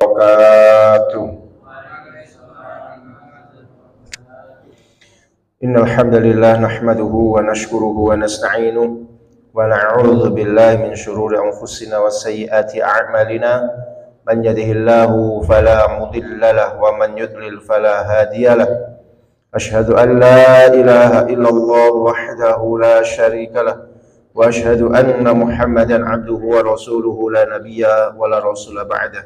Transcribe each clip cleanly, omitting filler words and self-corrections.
wabarakatuh. Innal hamdalillah nahmaduhu wa nashkuruhu wa nasta'inuhu wa na'udzu billahi min shururi anfusina wa sayyiati a'malina. Man yahdihillahu fala mudilla lahu wa man yudlil fala hadiya lahu. Asyhadu an la ilaha illallah wahdahu la syarika lahu wa asyhadu anna Muhammadan abduhu wa rasuluhu la nabiyya wa la rasula ba'dah.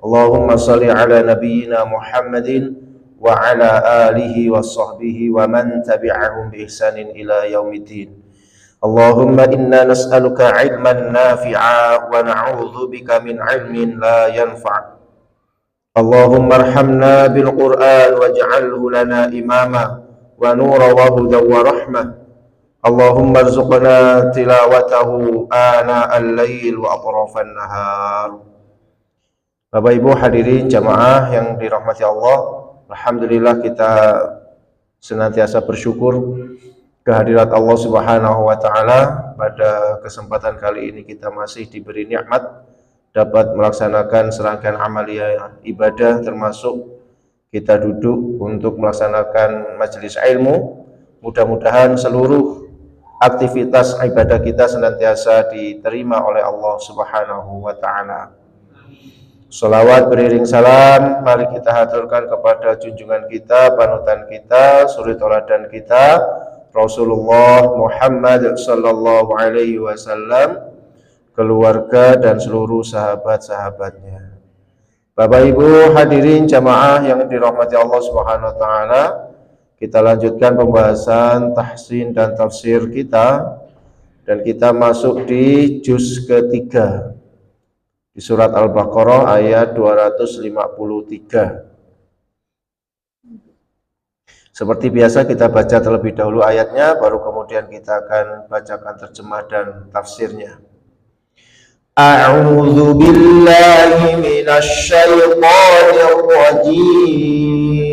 Allahumma shalli ala nabiyyina Muhammadin wa ala alihi wa sahbihi wa man tabi'ahum bi ihsanin ila yaumiddin. Allahumma inna nas'aluka ilman nafi'a wa na'udzu bika min ilmin la yanfa'. Allahumma arhamna bil Qur'an waj'alhu lana imama wa nura wa hudan wa rahmah. Allahumma arzuqna tilawatahu ana al-lail wa atrafan nahar. Bapak Ibu hadirin jamaah yang dirahmati Allah, alhamdulillah kita senantiasa bersyukur kehadirat Allah Subhanahu wa taala. Pada kesempatan kali ini kita masih diberi nikmat dapat melaksanakan serangkaian amalia ibadah, termasuk kita duduk untuk melaksanakan majelis ilmu. Mudah-mudahan seluruh aktivitas ibadah kita senantiasa diterima oleh Allah Subhanahu wa taala. Sholawat beriring salam mari kita haturkan kepada junjungan kita, panutan kita, suri tauladan kita, Rasulullah Muhammad sallallahu alaihi wasallam, keluarga dan seluruh sahabat-sahabatnya. Bapak Ibu hadirin jamaah yang dirahmati Allah Subhanahu wa taala, kita lanjutkan pembahasan tahsin dan tafsir kita, dan kita masuk di juz ketiga di surat Al-Baqarah ayat 253. Seperti biasa kita baca terlebih dahulu ayatnya, baru kemudian kita akan bacakan terjemah dan tafsirnya. A'udzu billahi minasy syaithanir rajim.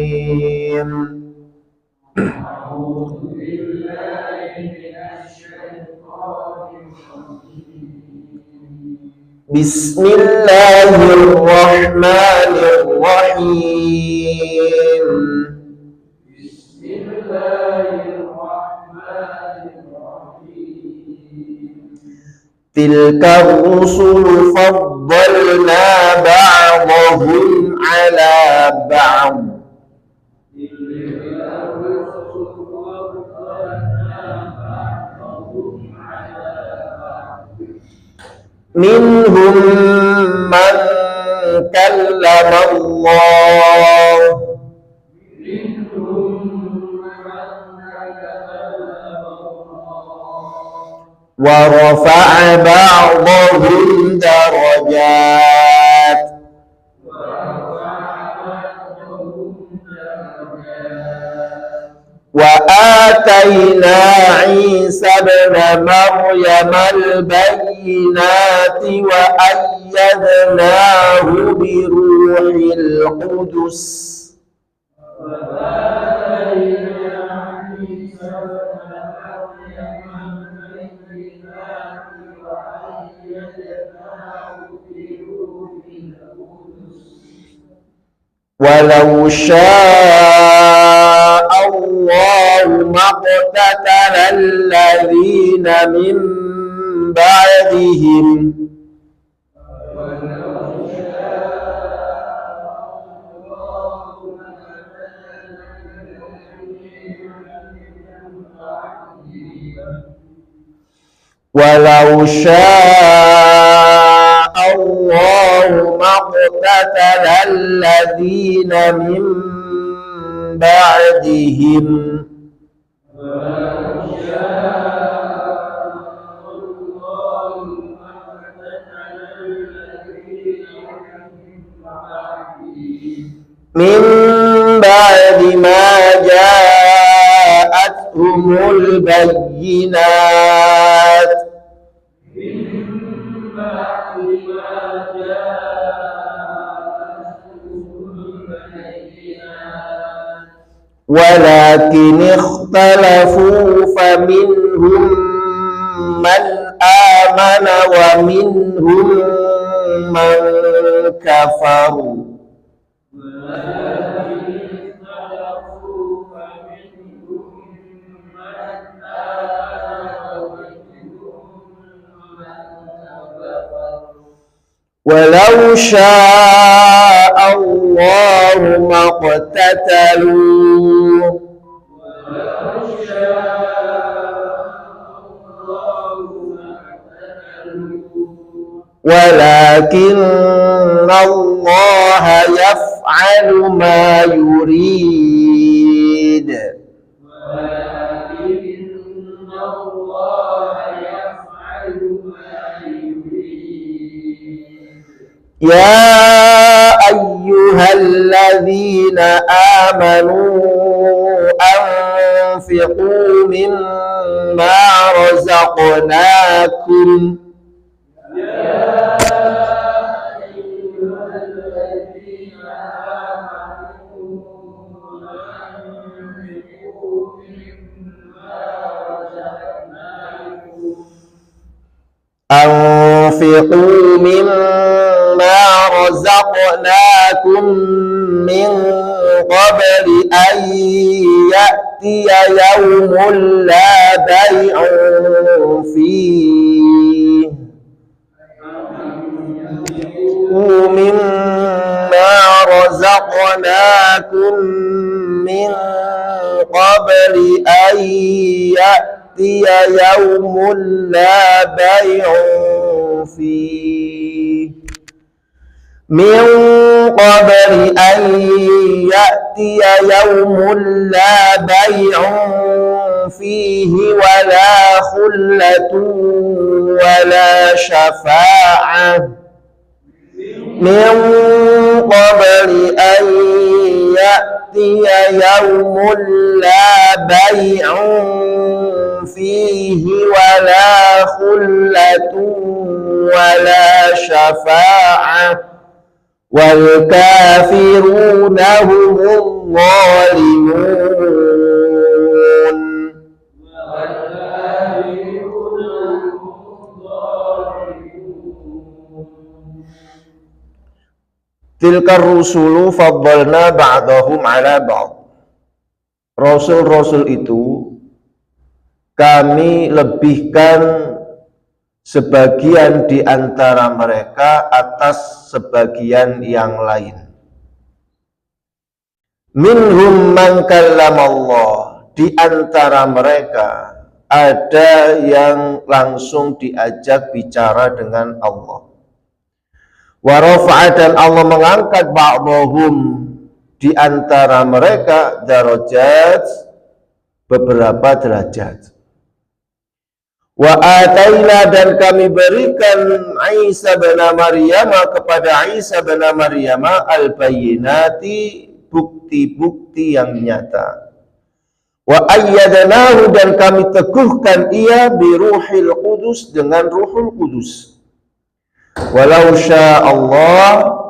Bismillahirrahmanirrahim. Tilka rusulu faddalna ba'dahum 'ala ba'd. Minhum man kallama Allah wa rafa'a ba'dahum darajat wa atayna Isa ibn Maryam al-bayyinati wa ayyadnahu bi ruhil qudus walau syaa Allahu maqtatala alladhina min ba'dihim walau syaa Allahu maqtatala alladhina min ba'dihim min ba'di ma ja'atuhumul bayyinat walakin ikhtalafu faminhum man amana wa minhum من كفروا ولو شاء الله ما اقتتلوا ولكن الله يفعل ما يريد يا أيها الذين آمنوا أنفقوا مما رزقناكم أنفقوا مما رزقناكم من قبل أن يأتي يوم لا بيع فيه مما رزقناكم من قبل أن يأتي يوم لا بيع فيه من قبل أن يأتي يوم لا بيع فيه ولا خلة ولا شفاعة من قبل أن يأتي يوم لا بيع فيه ولا خلة ولا شفاعة والكافرون هم الظالمون Tilkar rusulu faddalna ba'dahum ala ba'd. Rasul-rasul itu kami lebihkan sebagian di antara mereka atas sebagian yang lain. Minhum man kallamallah, di antara mereka ada yang langsung diajak bicara dengan Allah. Wa rafa'a, dan Allah mengangkat ba'dahum, di antara mereka darajat, beberapa derajat. Wa ataina, dan kami berikan Isa bin Maryam kepada Isa bin Maryam al-bayyinati, bukti-bukti yang nyata. Wa ayyadnahu, dan kami teguhkan ia bi ruhil qudus, dengan ruhul qudus. Walau sya Allah,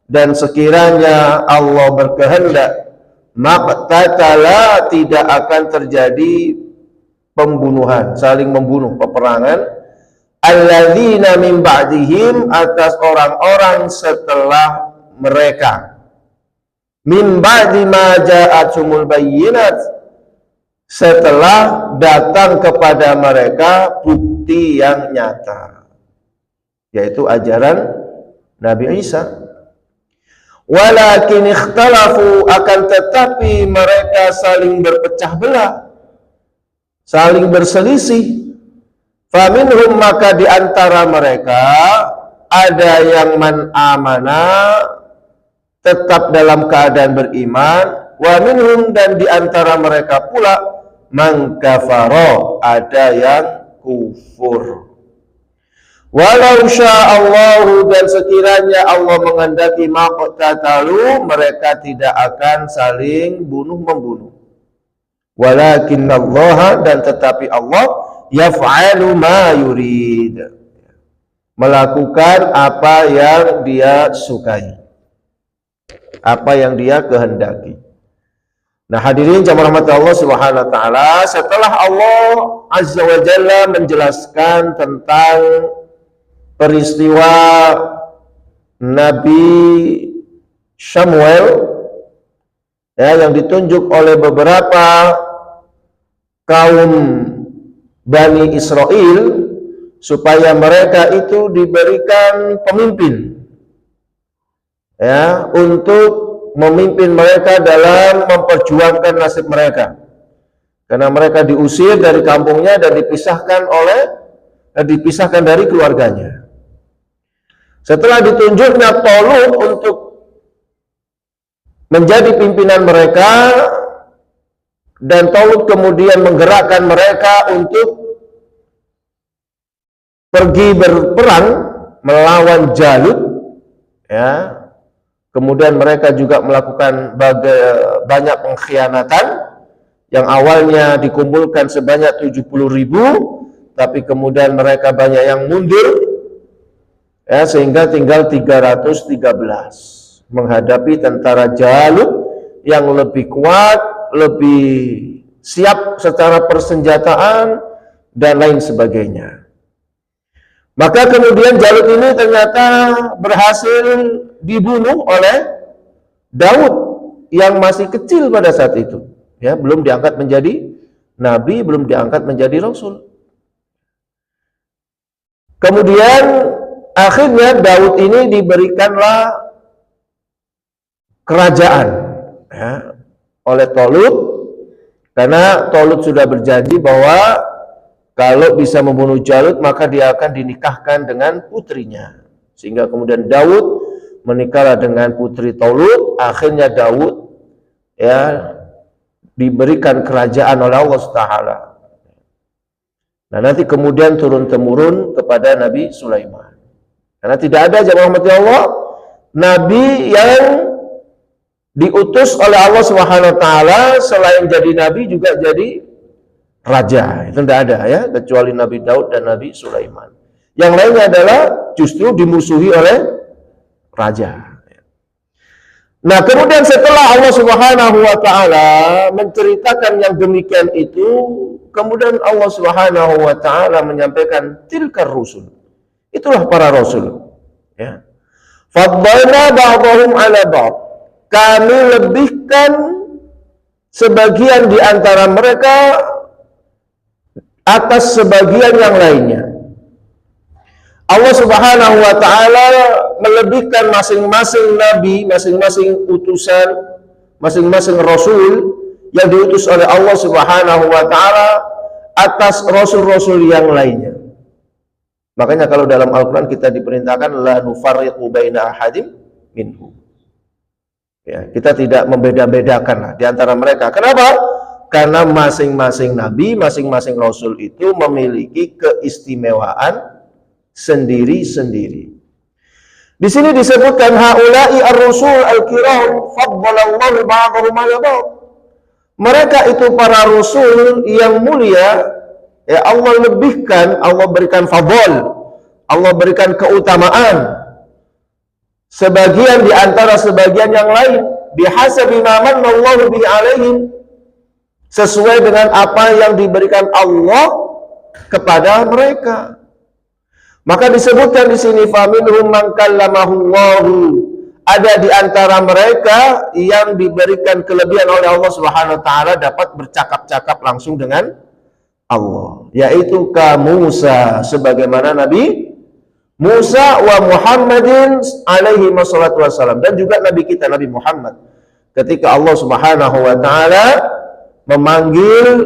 dan sekiranya Allah berkehendak, maqtatala, tidak akan terjadi pembunuhan, saling membunuh, peperangan, alladzina min ba'dihim, atas orang-orang setelah mereka, min ba'di ma ja'atumul bayyinat, setelah datang kepada mereka bukti yang nyata, yaitu ajaran Nabi Isa. Walakin ikhtalafu, akan tetapi mereka saling berpecah belah, saling berselisih. Faminhum, maka di antara mereka ada yang man amana, tetap dalam keadaan beriman. Wa minhum, dan di antara mereka pula man kafara, ada yang kufur. Walau sya'allahu, dan sekiranya Allah menghendaki, maqtatalu, mereka tidak akan saling bunuh-membunuh. Walakinnallaha, dan tetapi Allah yaf'alu ma yurid, melakukan apa yang dia sukai, apa yang dia kehendaki. Nah, hadirin jamaah rahmat Allah Subhanahu wa taala, setelah Allah Azza wa Jalla menjelaskan tentang peristiwa Nabi Samuel, ya, yang ditunjuk oleh beberapa kaum Bani Israel supaya mereka itu diberikan pemimpin, ya, untuk memimpin mereka dalam memperjuangkan nasib mereka, karena mereka diusir dari kampungnya dan dipisahkan dari keluarganya. Setelah ditunjuknya Tolut untuk menjadi pimpinan mereka, dan Tolut kemudian menggerakkan mereka untuk pergi berperang melawan Jalut, ya. Kemudian mereka juga melakukan banyak pengkhianatan, yang awalnya dikumpulkan sebanyak 70.000, tapi kemudian mereka banyak yang mundur, ya, sehingga tinggal 313 menghadapi tentara Jalut yang lebih kuat, lebih siap secara persenjataan dan lain sebagainya. Maka kemudian Jalut ini ternyata berhasil dibunuh oleh Daud yang masih kecil pada saat itu, ya, belum diangkat menjadi nabi, belum diangkat menjadi rasul. Kemudian akhirnya Daud ini diberikanlah kerajaan, ya, oleh Tolut, karena Tolut sudah berjanji bahwa kalau bisa membunuh Jalut maka dia akan dinikahkan dengan putrinya, sehingga kemudian Daud menikahlah dengan putri Tolut. Akhirnya Daud, ya, diberikan kerajaan oleh Allah Taala. Nah, nanti kemudian turun-temurun kepada Nabi Sulaiman. Karena tidak ada, jemaah umat Allah, nabi yang diutus oleh Allah Subhanahu wa taala selain jadi nabi juga jadi raja. Itu tidak ada, ya, kecuali Nabi Daud dan Nabi Sulaiman. Yang lainnya adalah justru dimusuhi oleh raja. Nah, kemudian setelah Allah Subhanahu wa taala menceritakan yang demikian itu, kemudian Allah Subhanahu wa taala menyampaikan tilkar rusul. Itulah para rasul, ya. Faddalna ba'dahum 'ala ba'd. Kami lebihkan sebagian di antara mereka atas sebagian yang lainnya. Allah Subhanahu wa taala melebihkan masing-masing nabi, masing-masing utusan, masing-masing rasul yang diutus oleh Allah Subhanahu wa taala atas rasul-rasul yang lainnya. Makanya kalau dalam Al-Qur'an kita diperintahkan la nufarriqu baina ahadim minhum. Ya, kita tidak membeda-bedakan lah di antara mereka. Kenapa? Karena masing-masing nabi, masing-masing rasul itu memiliki keistimewaan sendiri-sendiri. Di sini disebutkan haula'i ar-rusul al-kiram faddalallahu ba'dahum 'ala ba'd. Mereka itu para rasul yang mulia, ya, Allah lebihkan, Allah berikan fadl, Allah berikan keutamaan sebagian di antara sebagian yang lain, bihasabi ma manallahu bihi 'alaihim, sesuai dengan apa yang diberikan Allah kepada mereka. Maka disebutkan di sini faminhum man kallamahullahu, ada di antara mereka yang diberikan kelebihan oleh Allah Subhanahu wa taala dapat bercakap-cakap langsung dengan Allah, yaitu ka Musa, sebagaimana Nabi Musa wa Muhammadin alaihi wassalatu wassalam, dan juga Nabi kita Nabi Muhammad, ketika Allah Subhanahu wa taala memanggil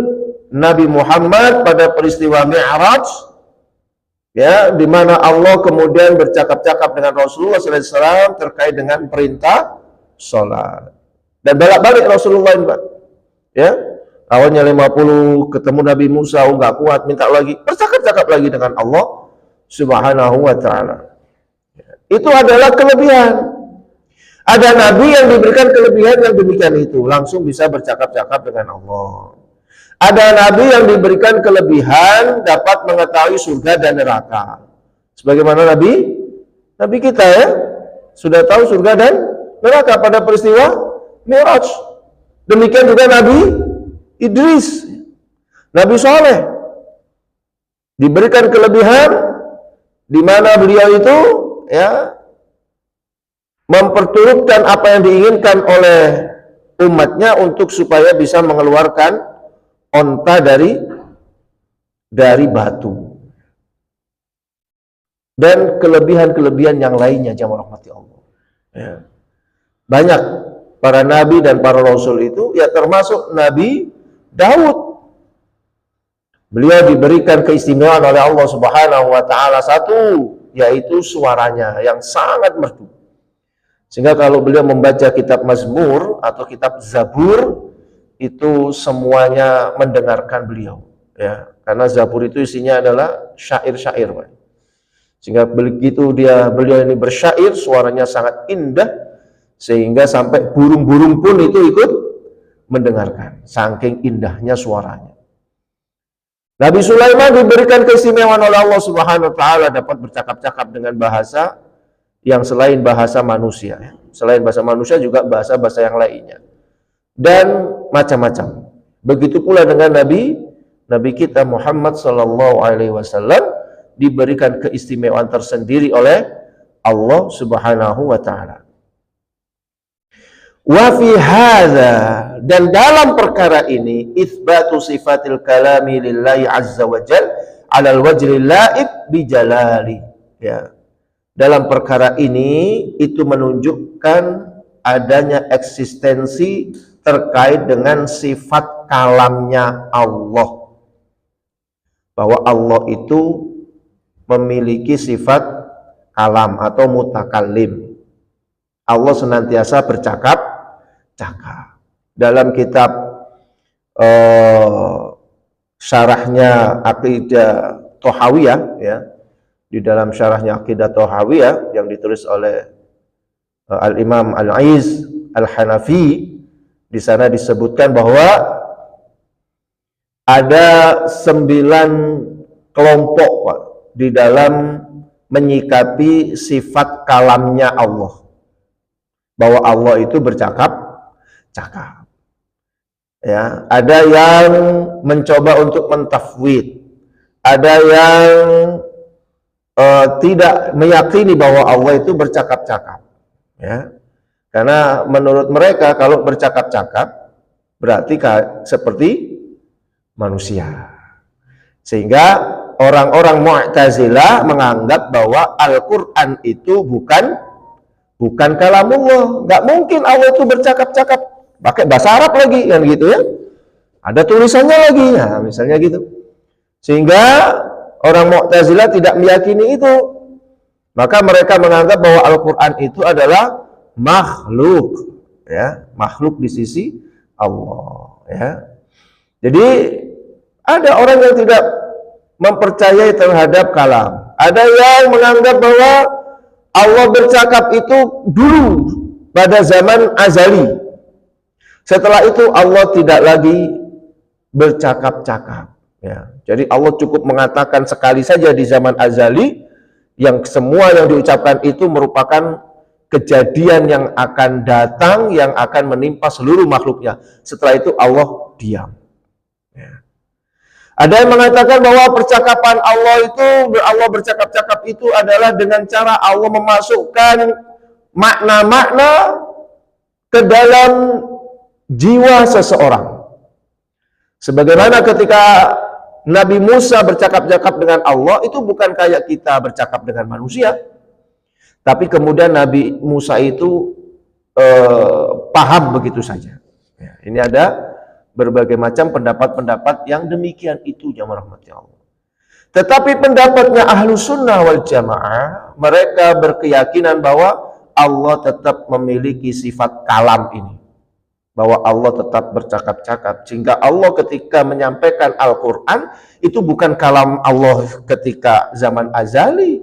Nabi Muhammad pada peristiwa Mi'raj, ya, di mana Allah kemudian bercakap-cakap dengan Rasulullah SAW terkait dengan perintah sholat. Dan balik-balik Rasulullah ini, Pak, ya, awalnya 50 ketemu Nabi Musa, nggak kuat, minta lagi, bercakap-cakap lagi dengan Allah Subhanahu wa ta'ala. Itu adalah kelebihan. Ada nabi yang diberikan kelebihan yang demikian itu, langsung bisa bercakap-cakap dengan Allah. Ada nabi yang diberikan kelebihan dapat mengetahui surga dan neraka, sebagaimana nabi kita, ya, sudah tahu surga dan neraka pada peristiwa Mi'raj. Demikian juga Nabi Idris, Nabi Saleh, diberikan kelebihan di mana beliau itu, ya, memperturutkan apa yang diinginkan oleh umatnya untuk supaya bisa mengeluarkan onta dari batu dan kelebihan-kelebihan yang lainnya, jamaah rahmati Allah. Ya. Banyak para nabi dan para rasul itu, ya termasuk Nabi Daud. Beliau diberikan keistimewaan oleh Allah Subhanahu wa taala satu, yaitu suaranya yang sangat merdu. Sehingga kalau beliau membaca kitab Mazmur atau kitab Zabur, itu semuanya mendengarkan beliau, ya. Karena Zabur itu isinya adalah syair-syair, Pak. Sehingga begitu beliau ini bersyair, suaranya sangat indah, sehingga sampai burung-burung pun itu ikut mendengarkan, saking indahnya suaranya. Nabi Sulaiman diberikan keistimewaan oleh Allah Subhanahu wa taala, dapat bercakap-cakap dengan bahasa yang selain bahasa manusia. Selain bahasa manusia juga bahasa-bahasa yang lainnya. Dan macam-macam. Begitu pula dengan Nabi kita Muhammad sallallahu alaihi wasallam diberikan keistimewaan tersendiri oleh Allah Subhanahu wa taala. Wa fi hadza, dan dalam perkara ini itsbatu sifatil kalami lillahi azza wa jalla 'alal wajhil la'ib bi jalali, ya. Dalam perkara ini itu menunjukkan adanya eksistensi terkait dengan sifat kalamnya Allah, bahwa Allah itu memiliki sifat kalam atau mutakallim. Allah senantiasa bercakap. Dalam kitab syarahnya Aqidah Thahawiyah, ya, di dalam syarahnya Aqidah Thahawiyah yang ditulis oleh Al-Imam Al-Aiz Al-Hanafi, di sana disebutkan bahwa ada 9 kelompok, Pak, di dalam menyikapi sifat kalamnya Allah, bahwa Allah itu bercakap. Ya, ada yang mencoba untuk mentafwid, ada yang tidak meyakini bahwa Allah itu bercakap-cakap, ya. Karena menurut mereka kalau bercakap-cakap berarti seperti manusia. Sehingga orang-orang Mu'tazilah menganggap bahwa Al-Qur'an itu bukan kalamullah. Nggak mungkin Allah itu bercakap-cakap. Pakai bahasa Arab lagi, kan gitu, ya. Ada tulisannya lagi, nah, misalnya gitu. Sehingga orang Mu'tazilah tidak meyakini itu. Maka mereka menganggap bahwa Al-Qur'an itu adalah makhluk, ya, makhluk di sisi Allah, ya. Jadi ada orang yang tidak mempercayai terhadap kalam. Ada yang menganggap bahwa Allah bercakap itu dulu pada zaman azali. Setelah itu Allah tidak lagi bercakap-cakap, ya. Jadi Allah cukup mengatakan sekali saja di zaman azali, yang semua yang diucapkan itu merupakan kejadian yang akan datang, yang akan menimpa seluruh makhluknya. Setelah itu Allah diam, ya. Ada yang mengatakan bahwa percakapan Allah bercakap-cakap itu adalah dengan cara Allah memasukkan makna-makna ke dalam jiwa seseorang. Sebagaimana ketika Nabi Musa bercakap-cakap dengan Allah, itu bukan kayak kita bercakap dengan manusia. Tapi kemudian Nabi Musa itu paham begitu saja. Ya, ini ada berbagai macam pendapat-pendapat yang demikian itu, jamaah rahmati Allah. Tetapi pendapatnya ahlu sunnah wal jamaah, mereka berkeyakinan bahwa Allah tetap memiliki sifat kalam ini, bahwa Allah tetap bercakap-cakap. Sehingga Allah ketika menyampaikan Al-Quran itu bukan kalam Allah ketika zaman azali,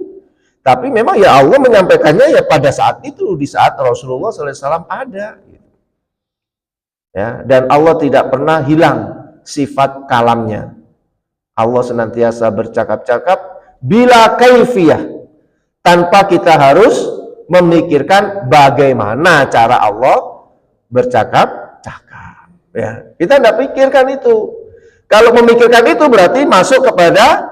tapi memang ya Allah menyampaikannya ya pada saat itu, di saat Rasulullah SAW ada. Ya, dan Allah tidak pernah hilang sifat kalamnya. Allah senantiasa bercakap-cakap bila kaifiyah, tanpa kita harus memikirkan bagaimana cara Allah bercakap-cakap. Ya, kita tidak pikirkan itu. Kalau memikirkan itu berarti masuk kepada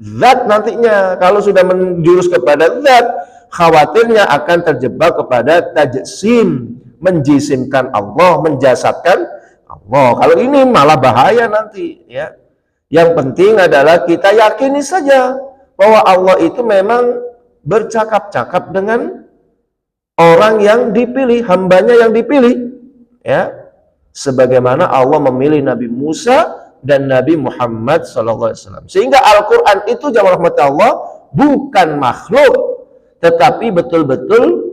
zat nantinya. Kalau sudah menjurus kepada zat, khawatirnya akan terjebak kepada tajsim, menjisimkan Allah, menjasadkan Allah. Kalau ini malah bahaya nanti, ya. Yang penting adalah kita yakini saja bahwa Allah itu memang bercakap-cakap dengan orang yang dipilih, hambanya yang dipilih, ya. Sebagaimana Allah memilih Nabi Musa dan Nabi Muhammad SAW. Sehingga Al-Quran itu jamaah rahmat Allah bukan makhluk, tetapi betul-betul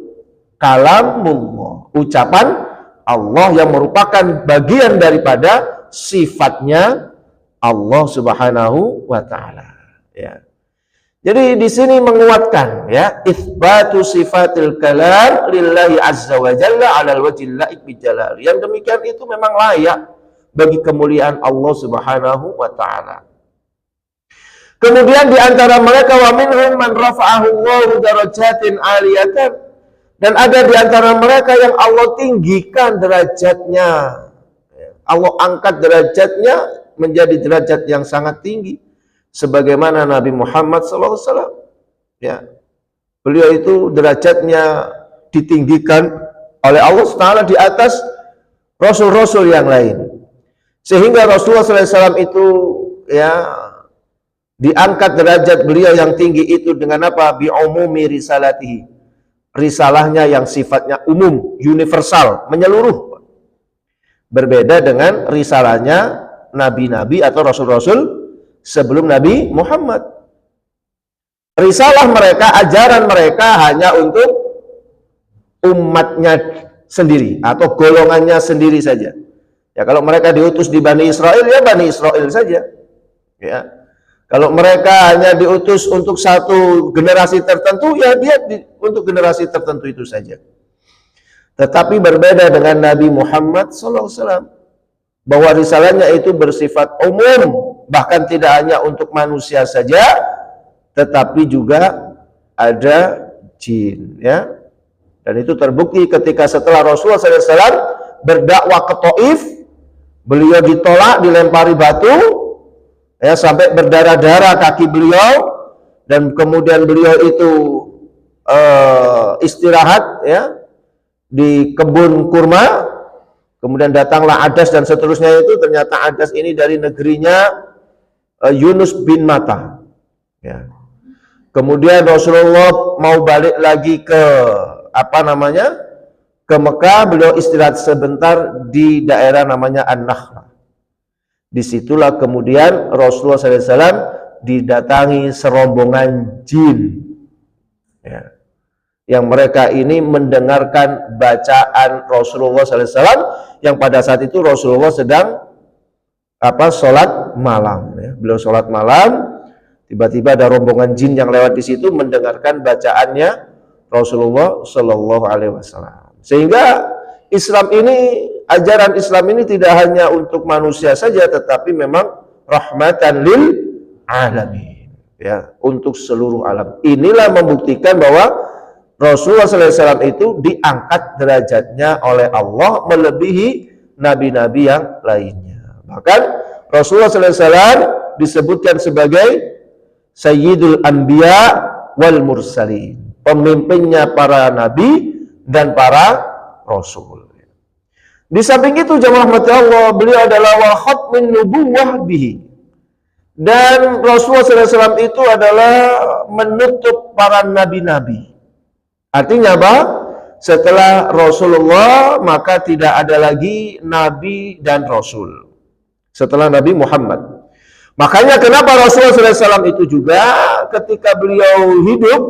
kalamullah, ucapan Allah yang merupakan bagian daripada sifatnya Allah Subhanahu wa taala, ya. Jadi di sini menguatkan, ya, itsbatu sifatil kalam lillahi azza wa jalla 'alal wajhil la'iq bi jalal. Yang demikian itu memang layak bagi kemuliaan Allah Subhanahu wa taala. Kemudian di antara mereka wa minhum man rafa'ahu Allahu darajatin 'aliyatan, dan ada di antara mereka yang Allah tinggikan derajatnya. Allah angkat derajatnya menjadi derajat yang sangat tinggi. Sebagaimana Nabi Muhammad SAW, ya, beliau itu derajatnya ditinggikan oleh Allah SWT di atas rasul-rasul yang lain, sehingga Rasulullah SAW itu, ya, diangkat derajat beliau yang tinggi itu dengan apa? Bi umumi risalatihi, risalahnya yang sifatnya umum, universal, menyeluruh, berbeda dengan risalahnya nabi-nabi atau rasul-rasul sebelum Nabi Muhammad. Risalah mereka, ajaran mereka hanya untuk umatnya sendiri atau golongannya sendiri saja. Ya, kalau mereka diutus di Bani Israel, ya Bani Israel saja. Ya. Kalau mereka hanya diutus untuk satu generasi tertentu, ya dia untuk generasi tertentu itu saja. Tetapi berbeda dengan Nabi Muhammad SAW, bahwa risalahnya itu bersifat umum, bahkan tidak hanya untuk manusia saja, tetapi juga ada jin, ya. Dan itu terbukti ketika setelah Rasulullah SAW berdakwah ke Taif, beliau ditolak, dilempari batu, ya, sampai berdarah-darah kaki beliau, dan kemudian beliau itu istirahat, ya, di kebun kurma. Kemudian datanglah Adas dan seterusnya, itu ternyata Adas ini dari negerinya Yunus bin Matta, ya. Kemudian Rasulullah mau balik lagi ke ke Mekah, beliau istirahat sebentar di daerah namanya An-Nakhlah. Disitulah kemudian Rasulullah SAW didatangi serombongan jin, ya, yang mereka ini mendengarkan bacaan Rasulullah SAW, yang pada saat itu Rasulullah sedang sholat malam, ya. Beliau sholat malam, tiba-tiba ada rombongan jin yang lewat di situ mendengarkan bacaannya Rasulullah Shallallahu Alaihi Wasallam. Sehingga Islam ini, ajaran Islam ini tidak hanya untuk manusia saja, tetapi memang rahmatan lil alamin, ya, untuk seluruh alam. Inilah membuktikan bahwa Rasulullah SAW itu diangkat derajatnya oleh Allah melebihi nabi-nabi yang lainnya. Bahkan Rasulullah SAW disebutkan sebagai Sayyidul Anbiya wal Mursalin, pemimpinnya para nabi dan para rasul. Di samping itu jamaah rahmati Allah, beliau adalah wa khatmin nubuwwah bihi, dan Rasulullah SAW itu adalah menutup para nabi-nabi. Artinya apa? Setelah Rasulullah maka tidak ada lagi nabi dan rasul setelah Nabi Muhammad. Makanya kenapa Rasulullah SAW itu juga ketika beliau hidup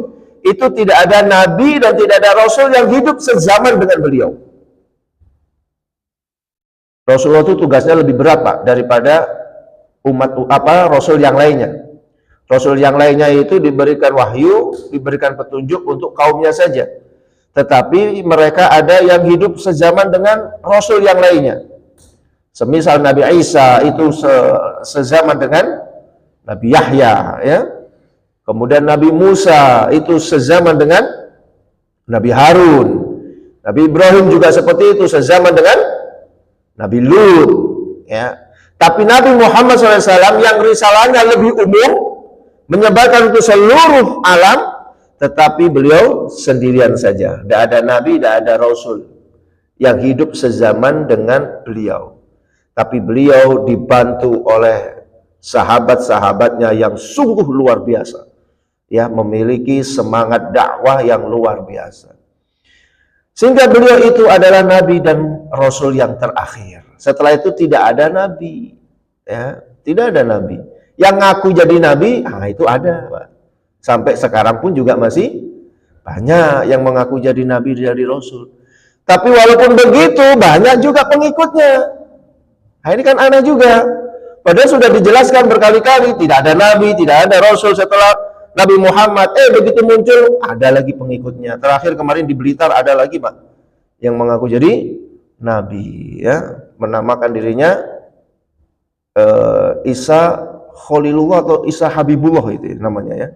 itu tidak ada nabi dan tidak ada rasul yang hidup sezaman dengan beliau. Rasulullah itu tugasnya lebih berat, Pak, daripada rasul yang lainnya. Rasul yang lainnya itu diberikan wahyu, diberikan petunjuk untuk kaumnya saja. Tetapi mereka ada yang hidup sezaman dengan rasul yang lainnya. Semisal Nabi Isa itu sezaman dengan Nabi Yahya, ya. Kemudian Nabi Musa itu sezaman dengan Nabi Harun. Nabi Ibrahim juga seperti itu, sezaman dengan Nabi Lut, ya. Tapi Nabi Muhammad SAW yang risalahnya lebih umum, menyebarkan untuk seluruh alam, tetapi beliau sendirian saja. Tidak ada nabi, tidak ada rasul yang hidup sezaman dengan beliau. Tapi beliau dibantu oleh sahabat-sahabatnya yang sungguh luar biasa, ya, memiliki semangat dakwah yang luar biasa. Sehingga beliau itu adalah nabi dan rasul yang terakhir. Setelah itu tidak ada nabi, ya, tidak ada nabi. Yang ngaku jadi nabi, itu ada, Pak. Sampai sekarang pun juga masih banyak yang mengaku jadi nabi, jadi rasul. Tapi walaupun begitu, banyak juga pengikutnya. Nah, ini kan aneh juga. Padahal sudah dijelaskan berkali-kali, tidak ada nabi, tidak ada rasul setelah Nabi Muhammad. Begitu muncul, ada lagi pengikutnya. Terakhir kemarin di Blitar ada lagi, Pak, yang mengaku jadi nabi, ya, menamakan dirinya Isa Khalilullah atau Isa Habibullah itu namanya, ya.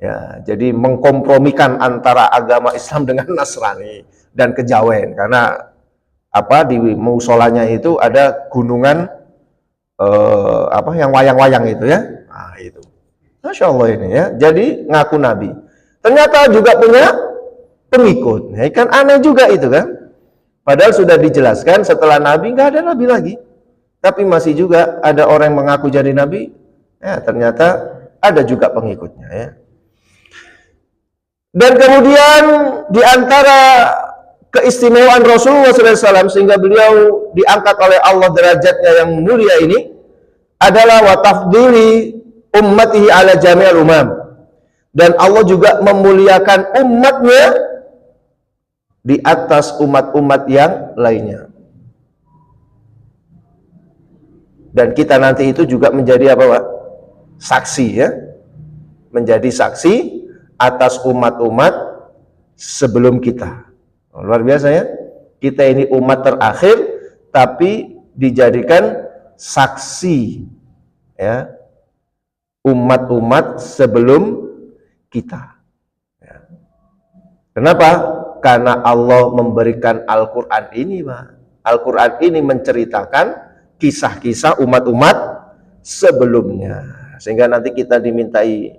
Ya, jadi mengkompromikan antara agama Islam dengan Nasrani dan kejawen, karena di musolanya itu ada gunungan yang wayang-wayang itu, ya. Nah, itu. Masya Allah ini, ya. Jadi ngaku nabi. Ternyata juga punya pengikut. Ya, kan aneh juga itu kan. Padahal sudah dijelaskan setelah nabi nggak ada nabi lagi. Tapi masih juga ada orang yang mengaku jadi nabi. Ya, ternyata ada juga pengikutnya, ya. Dan kemudian di antara keistimewaan Rasulullah SAW sehingga beliau diangkat oleh Allah derajatnya yang mulia ini adalah wa tafdili ummatihi ala jami'il umam. Dan Allah juga memuliakan umatnya di atas umat-umat yang lainnya. Dan kita nanti itu juga menjadi apa, Pak? Saksi, ya. Menjadi saksi atas umat-umat sebelum kita. Luar biasa, ya. Kita ini umat terakhir tapi dijadikan saksi, ya, umat-umat sebelum kita, ya. Kenapa? Karena Allah memberikan Al-Quran ini, Pak. Al-Quran ini menceritakan kisah-kisah umat-umat sebelumnya, sehingga nanti kita dimintai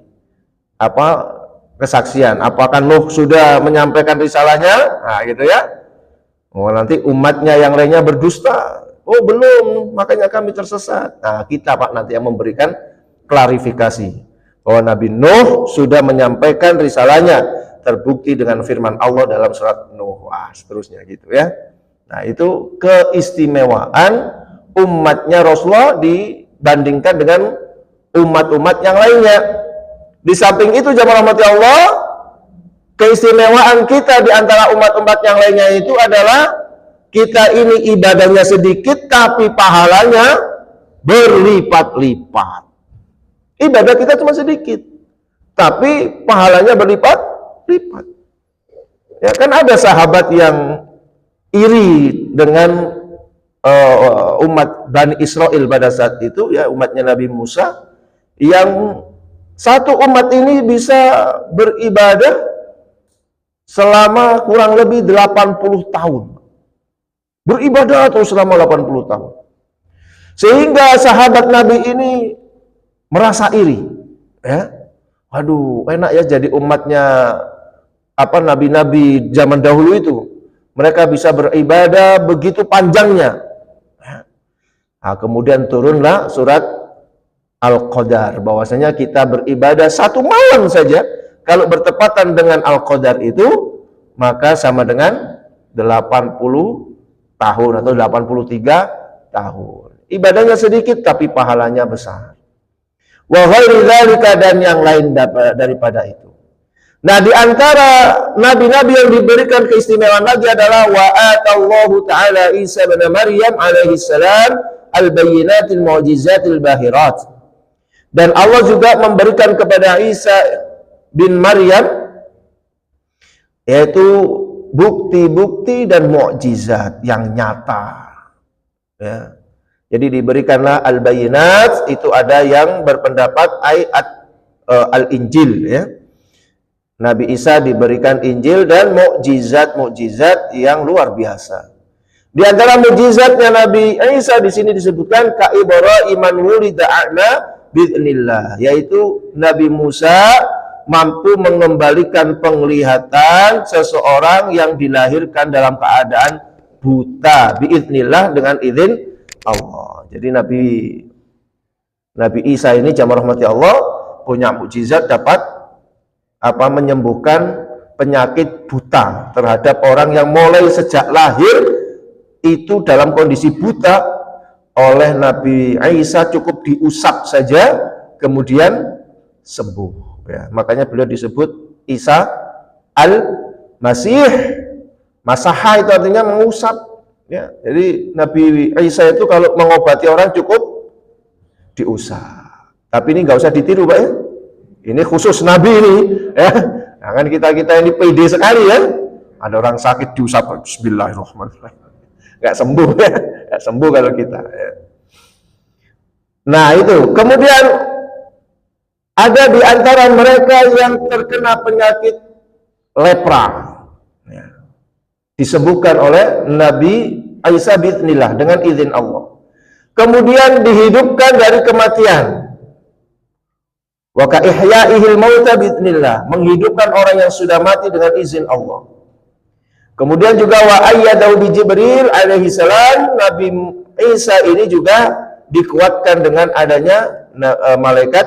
kesaksian. Apakah Nuh sudah menyampaikan risalahnya? Nah, gitu, ya. Nanti umatnya yang lainnya berdusta. Oh, belum, makanya kami tersesat. Nah, kita, Pak, nanti yang memberikan klarifikasi bahwa Nabi Nuh sudah menyampaikan risalahnya, terbukti dengan firman Allah dalam surat Nuh. Seterusnya gitu, ya. Nah, itu keistimewaan umatnya Rasulullah dibandingkan dengan umat-umat yang lainnya. Di samping itu, jamaah rahmati Allah, keistimewaan kita di antara umat-umat yang lainnya itu adalah kita ini ibadahnya sedikit tapi pahalanya berlipat-lipat. Ibadah kita cuma sedikit tapi pahalanya berlipat-lipat. Ya kan, ada sahabat yang iri dengan umat Bani Israel pada saat itu, ya, umatnya Nabi Musa, yang satu umat ini bisa beribadah selama kurang lebih 80 tahun. Beribadah terus selama 80 tahun. Sehingga sahabat Nabi ini merasa iri, ya. Waduh, enak ya jadi umatnya nabi-nabi zaman dahulu itu. Mereka bisa beribadah begitu panjangnya. Nah, kemudian turunlah surat Al-Qadar, bahwasanya kita beribadah satu malam saja, kalau bertepatan dengan Al-Qadar itu, maka sama dengan 80 tahun atau 83 tahun. Ibadahnya sedikit tapi pahalanya besar. Wa ghairu dzalika, dan yang lain daripada itu. Nah, di antara nabi-nabi yang diberikan keistimewaan lagi adalah wa atallahu ta'ala Isa bin Maryam alaihi salam al-bayyinatil mu'jizatil bahirat. Dan Allah juga memberikan kepada Isa bin Maryam yaitu bukti-bukti dan mukjizat yang nyata, ya. Jadi diberikanlah al-bayyinat, itu ada yang berpendapat ayat al-Injil, ya. Nabi Isa diberikan Injil dan mukjizat-mukjizat yang luar biasa. Di antara mukjizatnya Nabi Isa di sini disebutkan ka Ibrahim wulida a'ma bi'nillah, yaitu Nabi Musa mampu mengembalikan penglihatan seseorang yang dilahirkan dalam keadaan buta biiznillah, dengan izin Allah. Jadi Nabi Isa ini jamaah rahmati Allah punya mukjizat, dapat menyembuhkan penyakit buta terhadap orang yang mulai sejak lahir itu dalam kondisi buta. Oleh Nabi Isa cukup diusap saja kemudian sembuh, ya. Makanya beliau disebut Isa al-Masih. Masaha itu artinya mengusap, ya. Jadi Nabi Isa itu kalau mengobati orang cukup diusap. Tapi ini nggak usah ditiru, Pak, ya. Ini khusus Nabi ini, ya. Nah, kan kita ini pede sekali, ya. Ada orang sakit diusap, bismillahirrahmanirrahim. Nggak sembuh, ya. Nggak sembuh kalau kita, ya. Nah itu, kemudian ada di antara mereka yang terkena penyakit lepra, ya. Disembuhkan oleh Nabi Isa biiznillah, dengan izin Allah. Kemudian dihidupkan dari kematian. Wa ka ihyaihil mauta biiznillah, menghidupkan orang yang sudah mati dengan izin Allah. Kemudian juga wa ayyadahu bi Jibril alaihi salam, Nabi Isa ini juga dikuatkan dengan adanya malaikat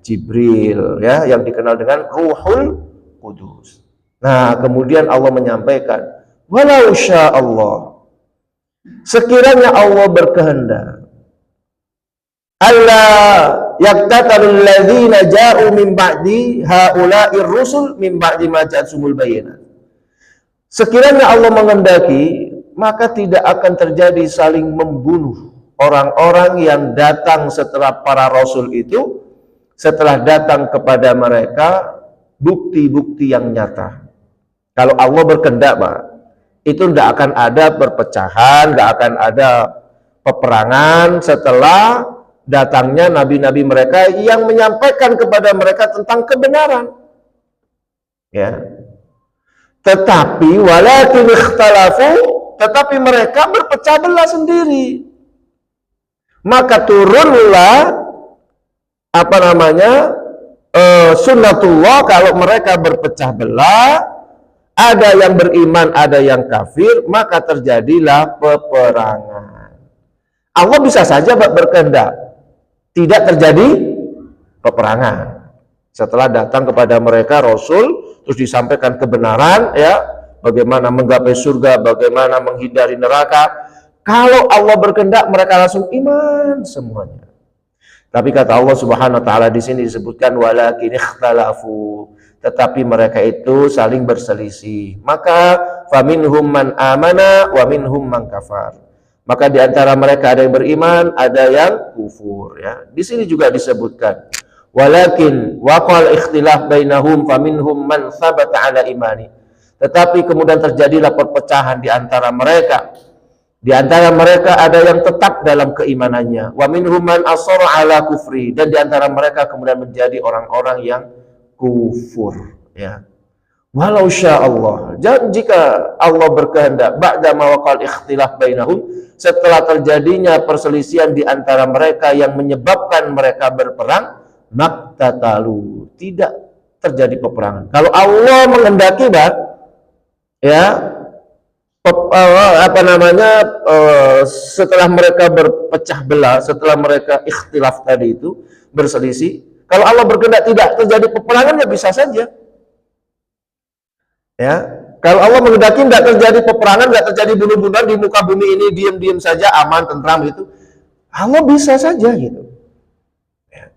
Jibril, ya, yang dikenal dengan Ruhul Kudus. Nah, kemudian Allah menyampaikan, walau sya Allah, sekiranya Allah berkehendak, Allah yaktatalul ladzina ja'u min ba'di haula'ir rusul min ba'di ma ja'atsumul bayyinat. Sekiranya Allah mengendaki, maka tidak akan terjadi saling membunuh orang-orang yang datang setelah para rasul itu, setelah datang kepada mereka bukti-bukti yang nyata. Kalau Allah berkehendak, Pak, itu tidak akan ada perpecahan, tidak akan ada peperangan setelah datangnya nabi-nabi mereka yang menyampaikan kepada mereka tentang kebenaran, ya. Tetapi walakin ikhtalafu, tetapi mereka berpecah belah sendiri. Maka turunlah sunnatullah, kalau mereka berpecah belah, ada yang beriman, ada yang kafir, maka terjadilah peperangan. Allah bisa saja berkehendak tidak terjadi peperangan. Setelah datang kepada mereka Rasul, terus disampaikan kebenaran, ya, bagaimana menggapai surga, bagaimana menghindari neraka. Kalau Allah berkehendak, mereka langsung iman semuanya. Tapi kata Allah Subhanahu wa taala di sini disebutkan walakin ikhtalafu, tetapi mereka itu saling berselisih. Maka faminhum man amana wa minhum man kafar. Maka di antara mereka ada yang beriman, ada yang kufur, ya. Di sini juga disebutkan walakin waqal ikhtilaf bainahum faminhum man thabata ala imani. Tetapi kemudian terjadilah perpecahan di antara mereka. Di antara mereka ada yang tetap dalam keimanannya, wa minhum man asara ala kufri, dan di antara mereka kemudian menjadi orang-orang yang kufur, ya. Walau sya Allah, dan jika Allah berkehendak, ba'da ma waqal ikhtilaf bainahum, setelah terjadinya perselisihan di antara mereka yang menyebabkan mereka berperang, maktatalu, tidak terjadi peperangan. Kalau Allah menghendaki, ya, setelah mereka berpecah belah, setelah mereka ikhtilaf tadi itu, berselisih, kalau Allah berkehendak tidak terjadi peperangan, ya bisa saja, ya. Kalau Allah menghendaki tidak terjadi peperangan, tidak terjadi bunuh-bunuhan di muka bumi ini, diam-diam saja, aman, tentram, itu Allah bisa saja, gitu, ya.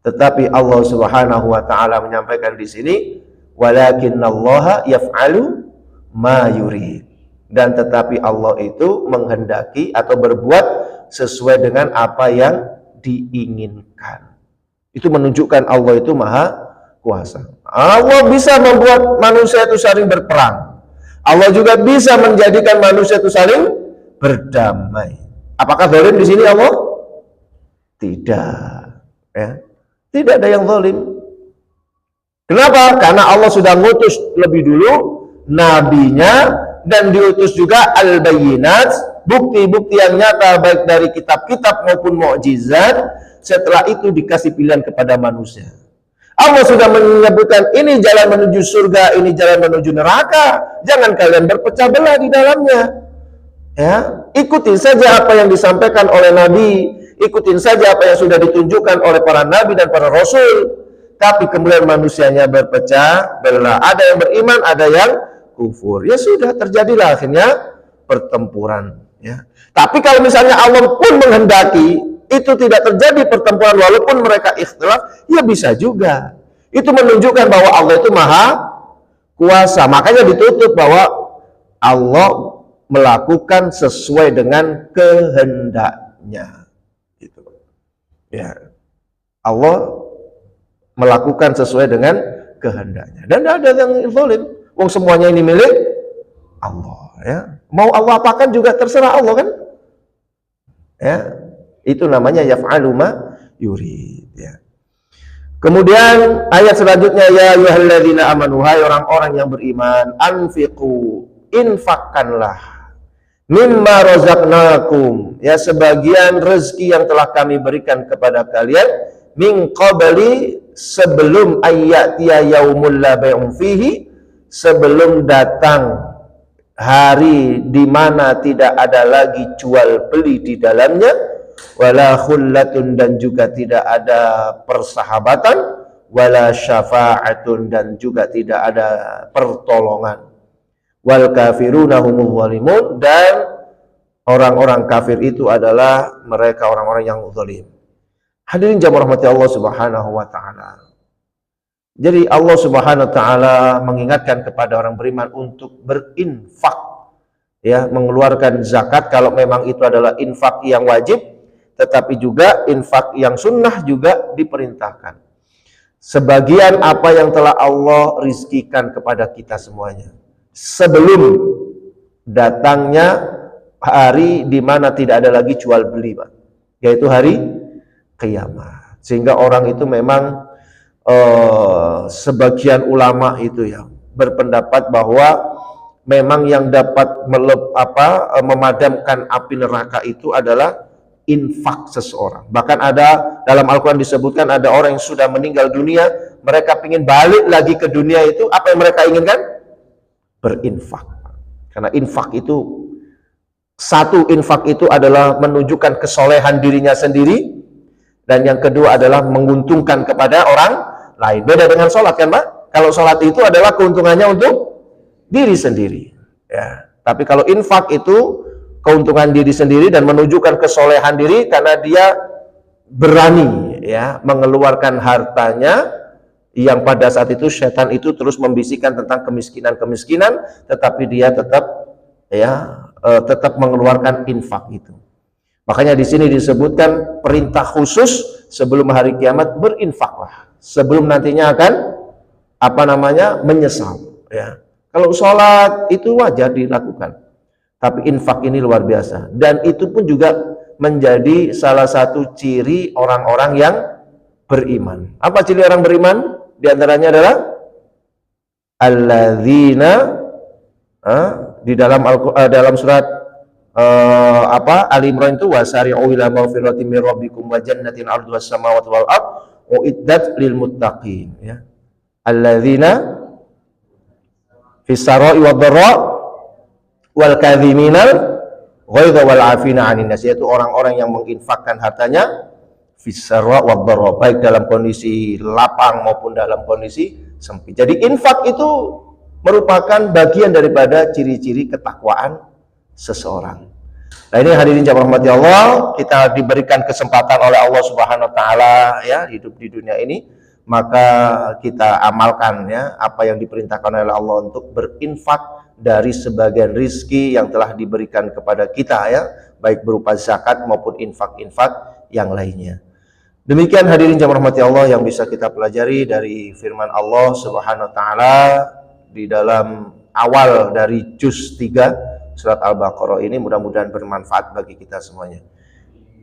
Tetapi Allah Subhanahu wa taala menyampaikan di sini, walakinnallaha yaf'alu ma yurid. Dan tetapi Allah itu menghendaki atau berbuat sesuai dengan apa yang diinginkan. Itu menunjukkan Allah itu maha kuasa. Allah bisa membuat manusia itu saling berperang. Allah juga bisa menjadikan manusia itu saling berdamai. Apakah zalim di sini Allah? Tidak, ya. Tidak ada yang zalim. Kenapa? Karena Allah sudah ngutus lebih dulu nabinya, dan diutus juga al-bayyinat, bukti-bukti yang nyata baik dari kitab-kitab maupun mukjizat. Setelah itu dikasih pilihan kepada manusia. Allah sudah menyebutkan ini jalan menuju surga, ini jalan menuju neraka. Jangan kalian berpecah belah di dalamnya. Ya, ikuti saja apa yang disampaikan oleh Nabi, ikutin saja apa yang sudah ditunjukkan oleh para nabi dan para rasul. Tapi kemudian manusianya berpecah belah. Ada yang beriman, ada yang kufur. Ya sudah, terjadilah akhirnya pertempuran. Ya. Tapi kalau misalnya Allah pun menghendaki itu tidak terjadi pertempuran walaupun mereka ikhtilaf, ya bisa juga. Itu menunjukkan bahwa Allah itu maha kuasa. Makanya ditutup bahwa Allah melakukan sesuai dengan kehendaknya. Gitu. Ya. Allah melakukan sesuai dengan kehendaknya. Dan tidak ada yang zalim. Wong semuanya ini milik Allah. Ya. Mau Allah apakan juga terserah Allah kan? Ya. Itu namanya yaf'alu ma yurid. Ya. Kemudian ayat selanjutnya, ya ayyuhalladzina amanu, hai orang-orang yang beriman, anfiqu, infakkanlah, mimma razaqnakum, ya sebagian rezeki yang telah kami berikan kepada kalian, min qabli, sebelum ayyatiya yaumul la bay'un fihi, sebelum datang hari di mana tidak ada lagi jual beli di dalamnya, wala khullatun, dan juga tidak ada persahabatan, wala syafa'atun, dan juga tidak ada pertolongan, wal kafiruna humul zalimun, dan orang-orang kafir itu adalah mereka orang-orang yang zalim. Hadirin jamaah rahmati Allah Subhanahu wa taala. Jadi Allah Subhanahu wa taala mengingatkan kepada orang beriman untuk berinfak, ya, mengeluarkan zakat kalau memang itu adalah infak yang wajib, tetapi juga infak yang sunnah juga diperintahkan. Sebagian apa yang telah Allah rizkikan kepada kita semuanya sebelum datangnya hari di mana tidak ada lagi jual beli, Pak, yaitu hari kiamat. Sehingga orang itu memang sebagian ulama itu ya berpendapat bahwa memang yang dapat memadamkan api neraka itu adalah infak seseorang. Bahkan ada dalam Al-Quran disebutkan ada orang yang sudah meninggal dunia, mereka ingin balik lagi ke dunia itu, apa yang mereka inginkan? Berinfak. Karena infak itu, satu, infak itu adalah menunjukkan kesolehan dirinya sendiri, dan yang kedua adalah menguntungkan kepada orang lain. Beda dengan sholat kan, Pak? Kalau sholat itu adalah keuntungannya untuk diri sendiri, ya. Tapi kalau infak itu keuntungan diri sendiri dan menunjukkan kesolehan diri karena dia berani, ya, mengeluarkan hartanya yang pada saat itu setan itu terus membisikkan tentang kemiskinan, tetapi dia tetap, ya, tetap mengeluarkan infak itu. Makanya di sini disebutkan perintah khusus sebelum hari kiamat, berinfaklah sebelum nantinya akan menyesal, ya. Kalau sholat itu wajar dilakukan, tapi infak ini luar biasa, dan itu pun juga menjadi salah satu ciri orang-orang yang beriman. Apa ciri orang beriman? Di antaranya adalah alladzina, di dalam surat Ali Imran itu, wasari'u ila maghfiratin min rabbikum wa jannatin 'arduhas samawati wal ardh uiddat lil muttaqin, ya. Alladzina fis sarai wad dharra wal kadhiminal ghaidha wal 'afina 'anil nas, yaitu orang-orang yang menginfakkan hartanya fis sarai wad dharra, baik dalam kondisi lapang maupun dalam kondisi sempit. Jadi infak itu merupakan bagian daripada ciri-ciri ketakwaan seseorang. Nah, ini hadirin jamaah rahmati Allah, kita diberikan kesempatan oleh Allah Subhanahu wa taala, ya, hidup di dunia ini, maka kita amalkan, ya, apa yang diperintahkan oleh Allah untuk berinfak dari sebagian rizki yang telah diberikan kepada kita, ya, baik berupa zakat maupun infak-infak yang lainnya. Demikian hadirin jamaah rahmati Allah yang bisa kita pelajari dari firman Allah Subhanahu wa taala di dalam awal dari juz 3 surat Al-Baqarah ini. Mudah-mudahan bermanfaat bagi kita semuanya.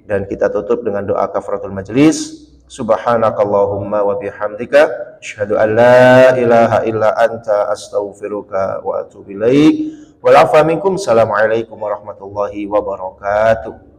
Dan kita tutup dengan doa kafaratul majlis. Subhanakallahumma wa bihamdika asyhadu an la ilaha illa anta astaghfiruka wa atubu ilaik. Wal afa minkum. Assalamualaikum warahmatullahi wabarakatuh.